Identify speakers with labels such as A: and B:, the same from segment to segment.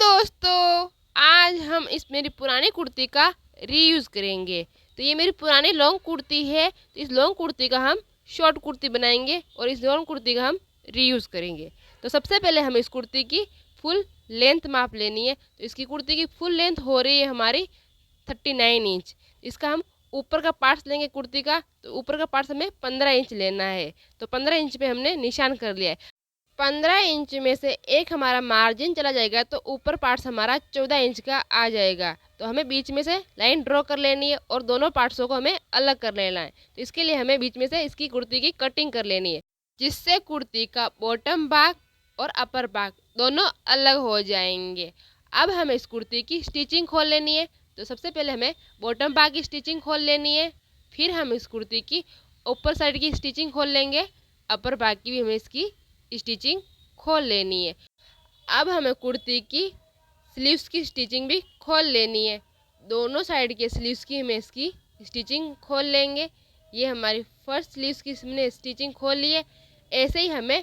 A: दोस्तों, आज हम इस मेरी पुरानी कुर्ती का रीयूज़ करेंगे। तो ये मेरी पुरानी लॉन्ग कुर्ती है, तो इस लॉन्ग कुर्ती का हम शॉर्ट कुर्ती बनाएंगे और इस लॉन्ग कुर्ती का हम रीयूज़ करेंगे। तो सबसे पहले हम इस कुर्ती की फुल लेंथ माप लेनी है। तो इसकी कुर्ती की फुल लेंथ हो रही है हमारी 39 इंच। इसका हम ऊपर का पार्ट्स लेंगे कुर्ती का, तो ऊपर का पार्ट्स हमें 15 इंच लेना है। तो 15 इंच पे हमने निशान कर लिया है। 15 इंच में से एक हमारा मार्जिन चला जाएगा तो ऊपर पार्ट्स हमारा 14 इंच का आ जाएगा। तो हमें बीच में से लाइन ड्रॉ कर लेनी है और दोनों पार्ट्सों को हमें अलग कर लेना है। तो इसके लिए हमें बीच में से इसकी कुर्ती की कटिंग कर लेनी है, जिससे कुर्ती का बॉटम भाग और अपर भाग दोनों अलग हो जाएंगे। अब हमें इस कुर्ती की स्टिचिंग खोल लेनी है। तो सबसे पहले हमें बॉटम भाग की स्टिचिंग खोल लेनी है, फिर हम इस कुर्ती की ऊपर साइड की स्टिचिंग खोल लेंगे, अपर भाग की भी हमें इसकी स्टिचिंग खोल लेनी है। अब हमें कुर्ती की स्लीव्स की स्टिचिंग भी खोल लेनी है। दोनों साइड के स्लीव्स की हमें इसकी स्टिचिंग खोल लेंगे। ये हमारी फर्स्ट स्लीव्स की हमने स्टिचिंग खोल ली है। ऐसे ही हमें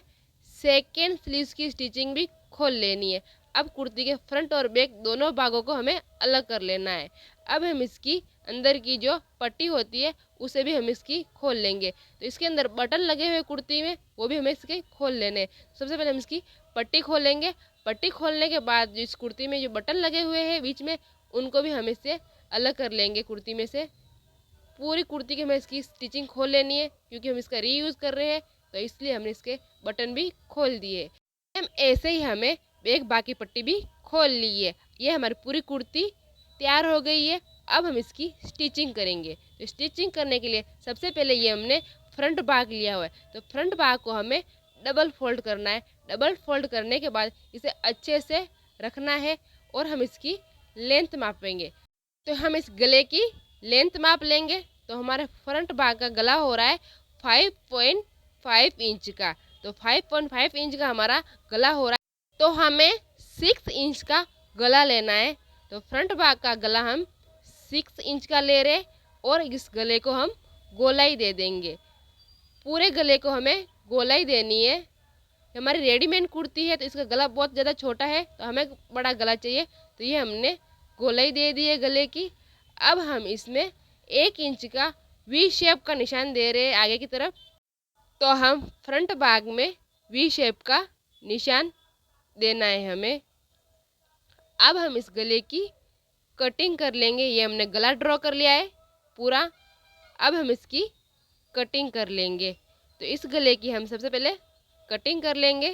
A: सेकेंड स्लीव्स की स्टिचिंग भी खोल लेनी है। अब कुर्ती के फ्रंट और बैक दोनों भागों को हमें अलग कर लेना है। अब हम इसकी अंदर की जो पट्टी होती है उसे भी हम इसकी खोल लेंगे। तो इसके अंदर बटन लगे हुए कुर्ती में, वो भी हमें इसके खोल लेने हैं। सबसे पहले हम इसकी पट्टी खोलेंगे। पट्टी खोलने के बाद जो इस कुर्ती में जो बटन लगे हुए हैं बीच में, उनको भी हम इससे अलग कर लेंगे कुर्ती में से। पूरी कुर्ती की हमें इसकी स्टिचिंग खोल लेनी है, क्योंकि हम इसका रीयूज़ कर रहे हैं, तो इसलिए हमने इसके बटन भी खोल दिए। हम ऐसे ही हमें एक बाकी पट्टी भी खोल ली है। ये हमारी पूरी कुर्ती तैयार हो गई है। अब हम इसकी स्टिचिंग करेंगे। तो स्टिचिंग करने के लिए सबसे पहले ये हमने फ्रंट भाग लिया हुआ है, तो फ्रंट भाग को हमें डबल फोल्ड करना है। डबल फोल्ड करने के बाद इसे अच्छे से रखना है और हम इसकी लेंथ मापेंगे। तो हम इस गले की लेंथ माप लेंगे। तो हमारे फ्रंट भाग का गला हो रहा है 5.5 इंच का। तो 5.5 इंच का हमारा गला हो रहा है, तो हमें 6 इंच का गला लेना है। तो फ्रंट भाग का गला हम 6 इंच का ले रहे और इस गले को हम गोलाई दे देंगे। पूरे गले को हमें गोलाई देनी है। हमारी रेडीमेड कुर्ती है तो इसका गला बहुत ज़्यादा छोटा है, तो हमें बड़ा गला चाहिए। तो ये हमने गोलाई दे दी है गले की। अब हम इसमें 1 इंच का वी शेप का निशान दे रहे हैं आगे की तरफ। तो हम फ्रंट भाग में वी शेप का निशान देना है हमें। अब हम इस गले की कटिंग कर लेंगे। ये हमने गला ड्रॉ कर लिया है पूरा। अब हम इसकी कटिंग कर लेंगे। तो इस गले की हम सबसे पहले कटिंग कर लेंगे।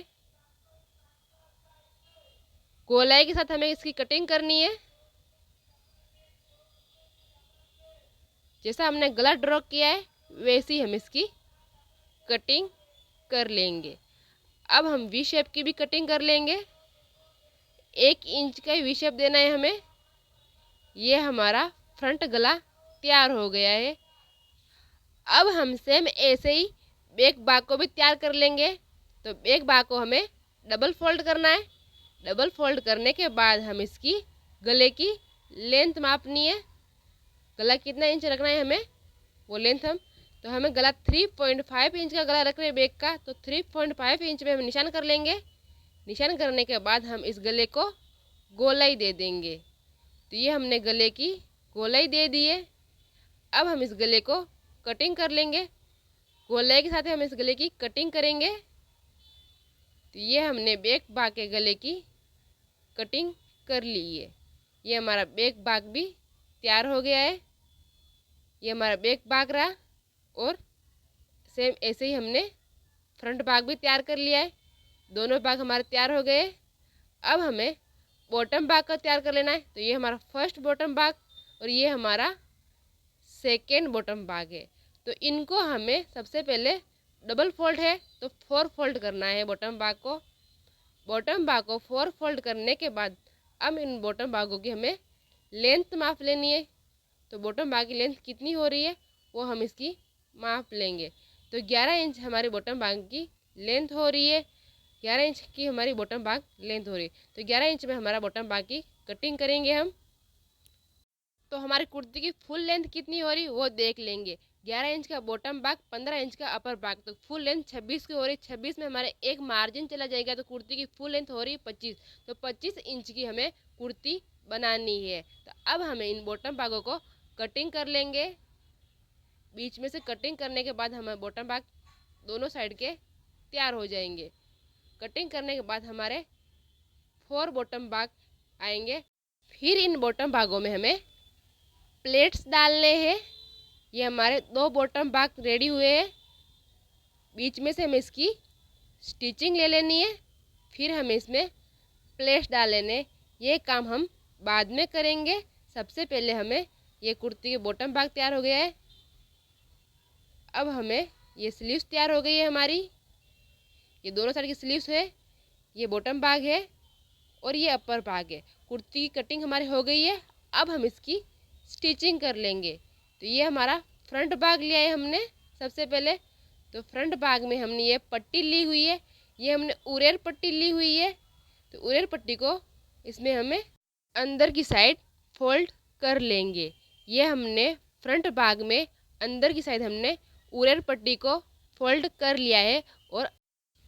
A: गोलाई के साथ हमें इसकी कटिंग करनी है। जैसा हमने गला ड्रॉ किया है वैसी हम इसकी कटिंग कर लेंगे। अब हम वी शेप की भी कटिंग कर लेंगे। 1 इंच का वी शेप देना है हमें। ये हमारा फ्रंट गला तैयार हो गया है। अब हम सेम ऐसे ही बैक भाग को भी तैयार कर लेंगे। तो बैक भाग को हमें डबल फोल्ड करना है। डबल फोल्ड करने के बाद हम इसकी गले की लेंथ मापनी है। गला कितना इंच रखना है हमें, वो लेंथ तो हमें गला 3.5 इंच का गला रख रहे हैं बैक का। तो 3.5 इंच पे हम निशान कर लेंगे। निशान करने के बाद हम इस गले को गोलाई दे देंगे। तो ये हमने गले की गोलाई दे दी है। अब हम इस गले को कटिंग कर लेंगे। गोलाई के साथ हम इस गले की कटिंग करेंगे। तो ये हमने बैक भाग के गले की कटिंग कर ली है। ये हमारा बैक भाग भी तैयार हो गया है। ये हमारा बैक भाग रहा और सेम ऐसे ही हमने फ्रंट भाग भी तैयार कर लिया है। दोनों भाग हमारे तैयार हो गए। अब हमें बॉटम भाग का तैयार कर लेना है। तो ये हमारा फर्स्ट बॉटम भाग और ये हमारा सेकेंड बॉटम भाग है। तो इनको हमें सबसे पहले डबल फोल्ड है तो 4 फोल्ड करना है बॉटम भाग को। बॉटम भाग को 4 फोल्ड करने के बाद अब इन बॉटम भागों की हमें लेंथ माप लेनी है। तो बॉटम भाग की लेंथ कितनी हो रही है वो हम इसकी माप लेंगे। तो 11 इंच हमारी बॉटम भाग की लेंथ हो रही है। 11 इंच की हमारी बॉटम भाग लेंथ हो रही है। तो 11 इंच में हमारा बॉटम भाग की कटिंग करेंगे हम। तो हमारी कुर्ती की फुल लेंथ कितनी हो रही वो देख लेंगे। 11 इंच का बॉटम भाग, 15 इंच का अपर भाग, तो फुल लेंथ 26 की हो रही है। 26 में हमारे एक मार्जिन चला जाएगा, तो कुर्ती की फुल लेंथ हो रही है 25। तो 25 इंच की हमें कुर्ती बनानी है। तो अब हमें इन बॉटम भागों को कटिंग कर लेंगे। बीच में से कटिंग करने के बाद हमें बॉटम भाग दोनों साइड के तैयार हो जाएंगे। कटिंग करने के बाद हमारे 4 बॉटम भाग आएंगे। फिर इन बॉटम भागों में हमें प्लेट्स डालने हैं। ये हमारे 2 बॉटम भाग रेडी हुए हैं। बीच में से हमें इसकी स्टिचिंग ले लेनी है। फिर हमें इसमें प्लेट्स डाल लेने। ये काम हम बाद में करेंगे। सबसे पहले हमें ये कुर्ती के बॉटम भाग तैयार हो गया है। अब हमें ये स्लीव्स तैयार हो गई है हमारी। ये दोनों साइड की स्लीव्स है, ये बॉटम भाग है और ये अपर भाग है। कुर्ती की कटिंग हमारी हो गई है। अब हम इसकी स्टिचिंग कर लेंगे। तो ये हमारा फ्रंट भाग लिया है हमने सबसे पहले। तो फ्रंट भाग में हमने ये पट्टी ली हुई है, ये हमने उरेर पट्टी ली हुई है। तो उरेर पट्टी को इसमें हमें अंदर की साइड फोल्ड कर लेंगे। ये हमने फ्रंट भाग में अंदर की साइड हमने उरेर पट्टी को फोल्ड कर लिया है और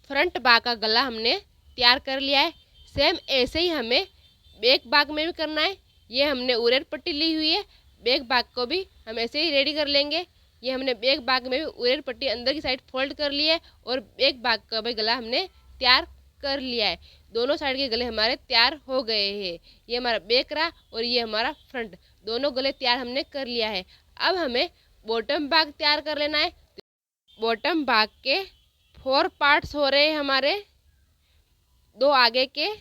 A: फ्रंट भाग का गला हमने तैयार कर लिया है। सेम ऐसे ही हमें बैक भाग में भी करना है। ये हमने उरेर पट्टी ली हुई है, बैक भाग को भी हम ऐसे ही रेडी कर लेंगे। ये हमने बैक भाग में भी उरेर पट्टी अंदर की साइड फोल्ड कर ली है और बैक भाग का भी गला हमने तैयार कर लिया है। दोनों साइड के गले हमारे तैयार हो गए हैं। ये हमारा बैक रहा और ये हमारा फ्रंट, दोनों गले तैयार हमने कर लिया है। अब हमें बॉटम भाग तैयार कर लेना है। बॉटम भाग के 4 पार्ट्स हो रहे हैं हमारे, 2 आगे के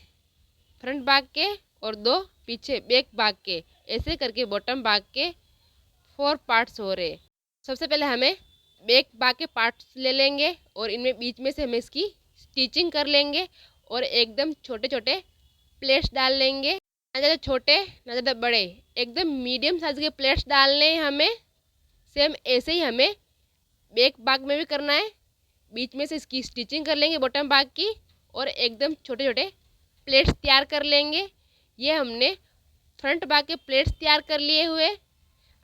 A: फ्रंट भाग के और 2 पीछे बैक भाग के। ऐसे करके बॉटम भाग के 4 पार्ट्स हो रहे हैं। सबसे पहले हमें बैक भाग के पार्ट्स ले लेंगे और इनमें बीच में से हमें इसकी स्टिचिंग कर लेंगे और एकदम छोटे छोटे प्लेट्स डाल लेंगे। ना ज़्यादा छोटे ना ज़्यादा बड़े, एकदम मीडियम साइज के प्लेट्स डालने हैं हमें। सेम ऐसे ही हमें बैक भाग में भी करना है। बीच में से इसकी स्टिचिंग कर लेंगे बॉटम भाग की और एकदम छोटे छोटे प्लेट्स तैयार कर लेंगे। ये हमने फ्रंट भाग के प्लेट्स तैयार कर लिए हुए।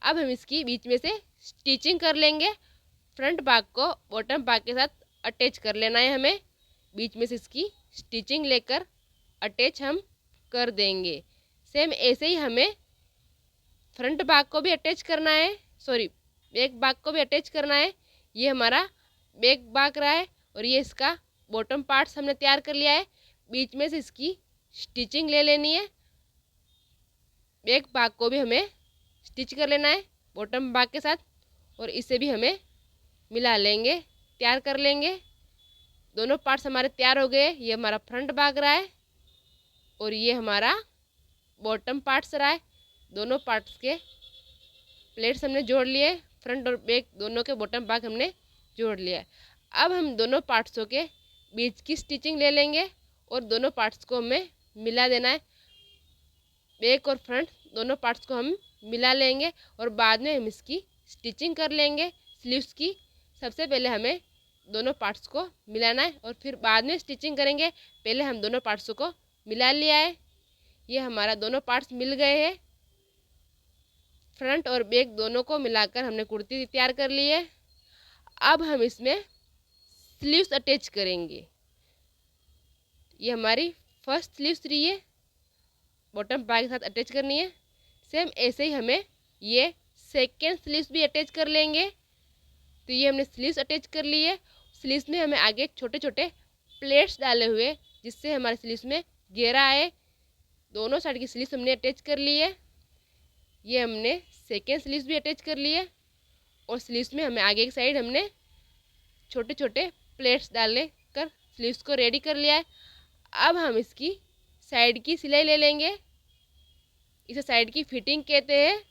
A: अब हम इसकी बीच में से स्टिचिंग कर लेंगे। फ्रंट भाग को बॉटम भाग के साथ अटैच कर लेना है हमें। बीच में से इसकी स्टिचिंग लेकर अटैच हम कर देंगे। सेम ऐसे ही हमें फ्रंट भाग को भी अटैच करना है, बैक भाग को भी अटैच करना है। ये हमारा बैक भाग रहा है और ये इसका बॉटम पार्ट्स हमने तैयार कर लिया है। बीच में से इसकी स्टिचिंग ले लेनी है। बैक भाग को भी हमें स्टिच कर लेना है बॉटम भाग के साथ और इसे भी हमें मिला लेंगे, तैयार कर लेंगे। दोनों पार्ट्स हमारे तैयार हो गए। ये हमारा फ्रंट भाग रहा है और ये हमारा बॉटम पार्ट्स रहा है। दोनों पार्ट्स के प्लेट्स हमने जोड़ लिए, फ्रंट और बैक दोनों के बॉटम भाग हमने जोड़ लिया। अब हम दोनों पार्ट्सों के बीच की स्टिचिंग ले लेंगे और दोनों पार्ट्स को हमें मिला देना है। बैक और फ्रंट दोनों पार्ट्स को हम मिला लेंगे और बाद में हम इसकी स्टिचिंग कर लेंगे स्लीव्स की। सबसे पहले हमें दोनों पार्ट्स को मिलाना है और फिर बाद में स्टिचिंग करेंगे। पहले हम दोनों पार्ट्स को मिला लिया है। ये हमारा दोनों पार्ट्स मिल गए हैं। फ्रंट और बैक दोनों को मिलाकर हमने कुर्ती तैयार कर ली है। अब हम इसमें स्लीव्स अटैच करेंगे। ये हमारी फर्स्ट स्लीव्स रही है, बॉटम भाग के साथ अटैच करनी है। सेम ऐसे ही हमें ये सेकेंड स्लीव्स भी अटैच कर लेंगे। तो ये हमने स्लीव्स अटैच कर ली है। स्लीव्स में हमें आगे छोटे छोटे प्लेट्स डाले हुए जिससे हमारे स्लीव्स में घेरा आए। दोनों साइड की स्लीव्स हमने अटैच कर ली है। ये हमने सेकेंड स्लीव्स भी अटैच कर ली है और स्लीव्स में हमें आगे की साइड हमने छोटे छोटे प्लेट्स डालने कर स्लीव्स को रेडी कर लिया है। अब हम इसकी साइड की सिलाई ले लेंगे। इसे साइड की फिटिंग कहते हैं।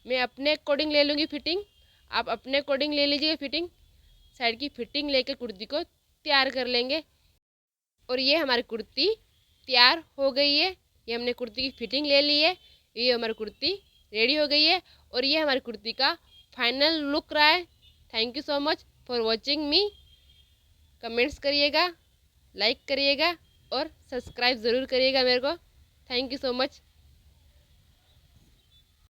A: मैं अपने अकॉर्डिंग ले लूँगी फिटिंग, आप अपने अकॉर्डिंग ले लीजिएगा फिटिंग। साइड की फिटिंग लेकर कुर्ती को तैयार कर लेंगे और ये हमारी कुर्ती तैयार हो गई है। ये हमने कुर्ती की फिटिंग ले ली है। ये हमारी कुर्ती रेडी हो गई है और ये हमारी कुर्ती का फाइनल लुक रहा है। Thank you so much for watching me. Comments करिएगा, लाइक करिएगा और सब्सक्राइब ज़रूर करिएगा मेरे को। Thank you so much.